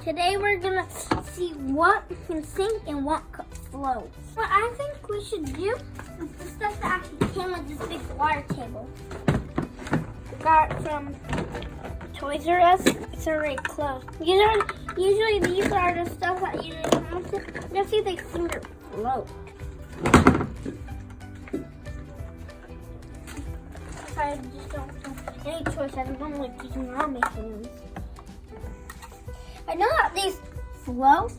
Today we're gonna see what can sink and what can float. What I think we should do is the stuff that actually came with this big water table. Got it from Toys R Us. It's already closed. Usually these are the stuff that usually come with it. Let's see if they sink or float. I just don't have any choice. I don't like teaching around making these. I know that these float.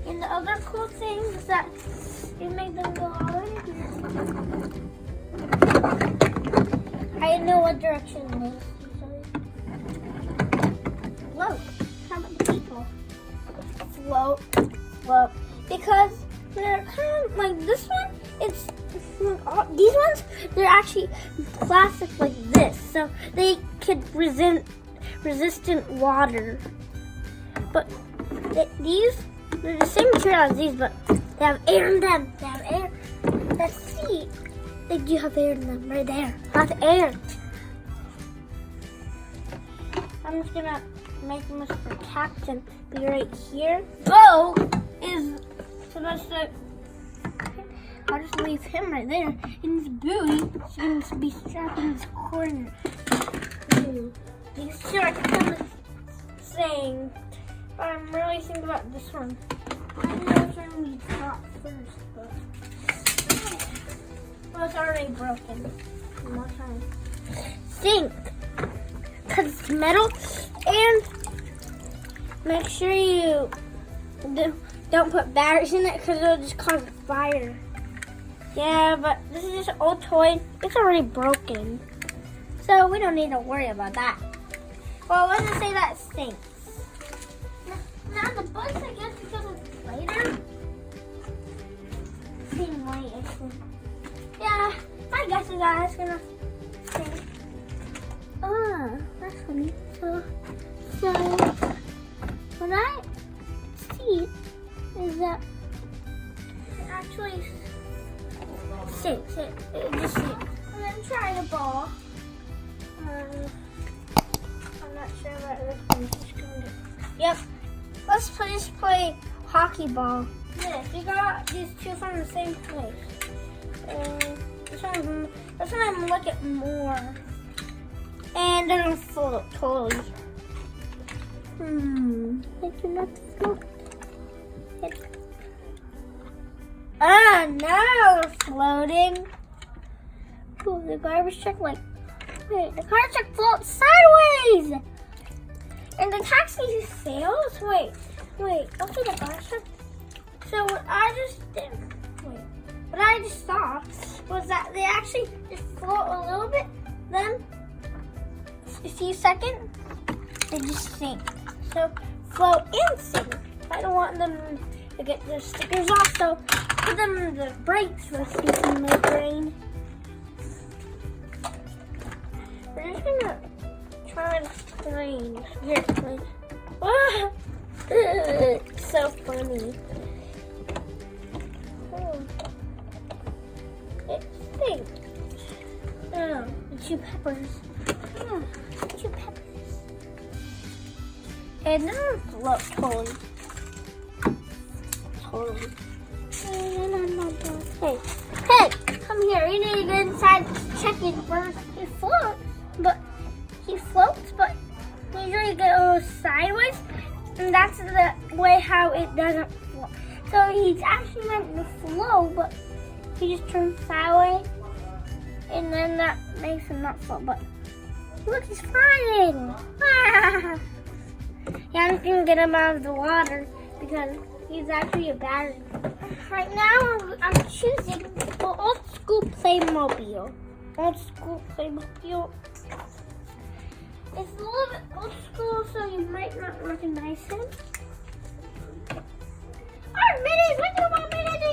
And the other cool thing is that you make them go all the way here. I know what direction it is usually. Float. How about the people? Float. Float. Because they're kind of like this one, these ones, they're actually plastic like this. So they could resistant water. But these, they're the same material as these, but they have air in them. They have air. Let's see. They do have air in them right there. Lots of air. I'm just gonna make Mr. Captain be right here. Bo is supposed to. I'll just leave him right there. And his buoy is going to be strapped in this corner. These two are kind of saying. But I'm really thinking about this one. I know which one we got first, but well, it's already broken. One more time. Sink, because it's metal, and make sure you don't put batteries in it because it'll just cause a fire. Yeah, but this is just an old toy. It's already broken, so we don't need to worry about that. Well, let's just say that sinks. Now the bus, I guess, because it's later. Same way, I think. Yeah, my guess is that it's gonna sink. Ah, that's funny. So what I see is that it actually sinks. It just sinks. I'm gonna try the ball. I'm not sure what this one's just gonna do. Yep. Let's just play hockey ball. Yes, we got these two from the same place. This one I'm looking more. And they're gonna float totally. They do not float. Ah, now we're floating. Ooh, the garbage truck wait, the garbage truck floats sideways. And the taxi sails? Wait, also the garbage truck? So what I just saw was that they actually just float a little bit, then a few seconds, they just sink. So float and sink. I don't want them to get their stickers off, so put them in the brakes for in the rain. We're just gonna try to screen. Here, please. Ah! It's so funny. Oh. It stinks. Oh, the two peppers. Oh, two peppers. And now it's float totally. Totally. Hey, come here. You need to get inside to check it first. He floats, but usually goes sideways, and that's the way how it doesn't float. So he's actually meant to flow, but he just turns sideways, and then that makes him not float. But look, he's flying! Ah! Yeah, I'm gonna get him out of the water because he's actually a battery. Right now, I'm choosing the old school Playmobil. Old school Playmobil. It's a little bit old school, so you might not recognize him. Minnie, what do you want me to do?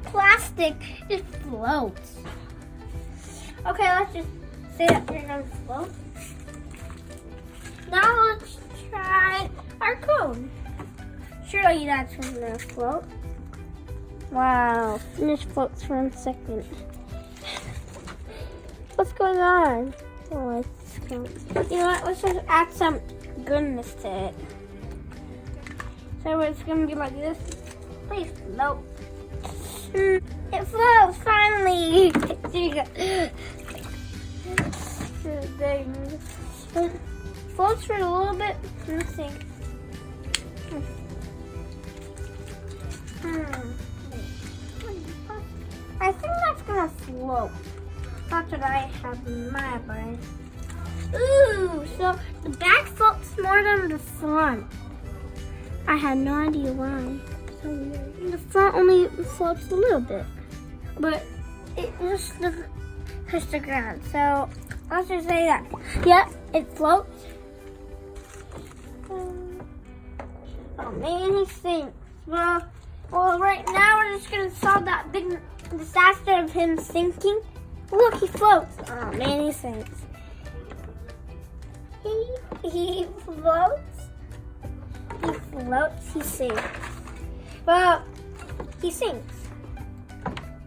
Plastic, it floats. Okay, let's just say that we're gonna float. Now let's try our cone. Surely that's gonna float. Wow, and this floats for a second. What's going on? Oh, it's cute. You know what? Let's just add some goodness to it. So it's gonna be like this. Please, nope. It floats finally. There you go. Floats for a little bit. Let's see. I think that's gonna float. That's what I have in my brain. Ooh, so the back floats more than the front. I had no idea why. So weird. The front only floats a little bit, but it just hits the ground. So let's just say that. Yep, it floats. Oh man, he sinks. Well, right now we're just gonna solve that big disaster of him sinking. Look, he floats. Oh man, he sinks. He floats. He floats. He sinks. Well, he sinks.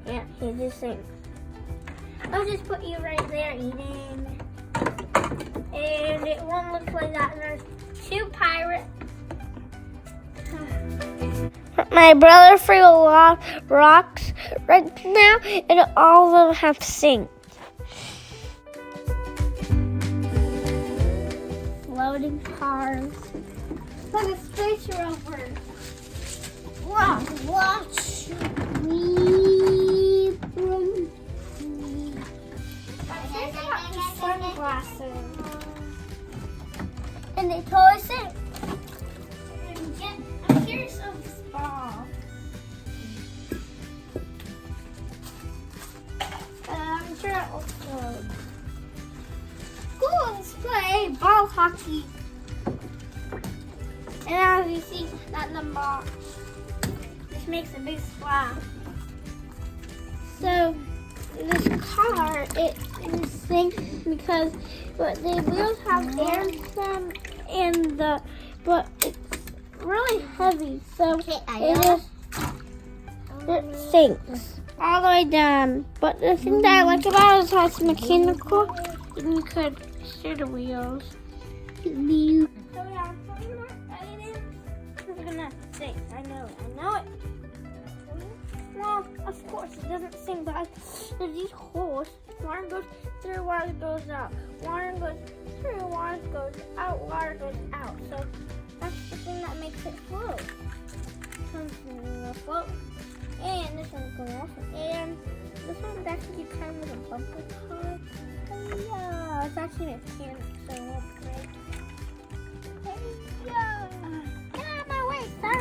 Yeah, he just sinks. I'll just put you right there eating, and it won't look like that. And there's two pirates. My brother threw a lot of rocks right now, and all of them have sinked. Floating cars. Look at Space Rover. Watch me bring me. I think about the sunglasses. And they totally sink. I'm curious of this ball. I'm sure it will float. Cool, let's play ball hockey. And as you see, that the ball just makes a big splash. So this car, it sinks because the wheels have air in them, and but it's really heavy, so it sinks all the way down. But the thing that I like about it is how it's mechanical, and you could steer the wheels. So yeah, it's gonna sink. I know it. Well, of course it doesn't sink, but there's these holes. Water goes through, water goes out. Water goes through, water goes out, water goes out. So that's the thing that makes it float. This one's gonna float, and this one's going off, and this one's actually kind of like a bumper car. Yeah, it's actually mechanical, so we'll break. Yeah, get out of my way, sir.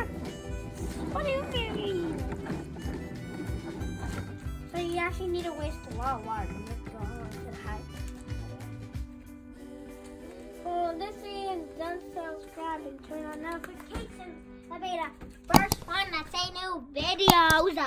What do you mean? So you actually need to waste a lot of water to make it go on to the height. Well, this video is done, subscribe and turn on notifications. That'll be the first one to say new videos.